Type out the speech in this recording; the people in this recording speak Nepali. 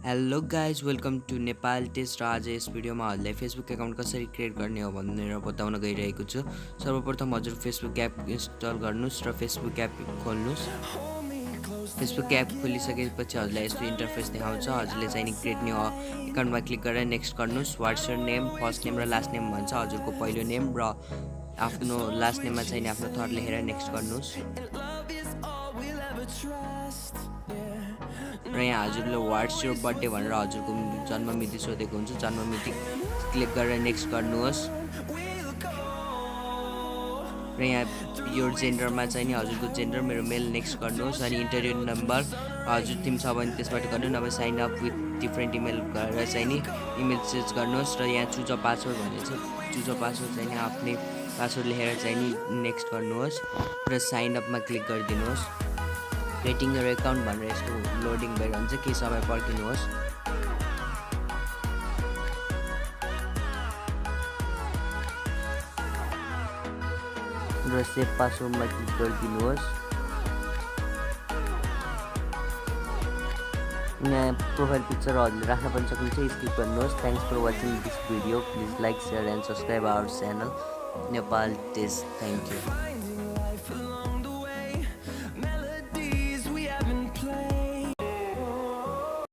Hello guys welcome to Nepal test र आज यस भिडियोमा हजुरलाई फेसबुक एकाउन्ट कसरी क्रिएट गर्ने हो भनेर बताउन गइरहेको छु। सर्वप्रथम हजुर फेसबुक एप इन्स्टल गर्नुस् र फेसबुक एप खोल्नुस्। फेसबुक एप खोलिसकेपछि हजुरलाई यस्तो इन्टरफेस देखाउँछ। हजुरले चाहिँ क्रिएट न्यू एकाउन्टमा क्लिक गरेर नेक्स्ट गर्नुस्। What's your name, first name र लास्ट नेम भन्छ। हजुरको पहिलो नेम र आफ्नो लास्ट नेममा चाहिँ आफ्नो थर लेखेर नेक्स्ट गर्नुस्। र यहाँ हजुरले व्हाट्स योर बर्थडे भनेर हजुरको जन्म मिति सोधेको हुन्छ। जन्म मिति क्लिक गरेर नेक्स्ट गर्नुहोस्। र यहाँ यो जेन्डरमा चाहिँ नि हजुरको जेन्डर मेरो मेल नेक्स्ट गर्नुहोस्। अनि इन्टरभ्यू नम्बर हजुर टिम छ भने त्यसबाट गर्नु, नभए sign up with different email गरेर चाहिँ नि इमेल चेन्ज गर्नुहोस्। र यहाँ चुज अ पासवर्ड भन्ने छ, चुज अ पासवर्ड चाहिँ नि आफ्नै पासवर्ड लेखेर चाहिँ नि नेक्स्ट गर्नुहोस् र साइन अपमा क्लिक गरिदिनुहोस्। क्रिएटिङ योर एकाउन्ट भनेर यस्तो लोडिङ भइरहन्छ, केही समय पर्खिनुहोस्। र सेभ पासवर्डमा क्लिक गरिदिनुहोस्। यहाँ प्रोफाइल पिक्चर हजुरले राख्न पनि सक्नुहुन्छ, स्किप गर्नुहोस्। Thanks for watching this video. Please like, share and subscribe our channel Nepal test. Thank you.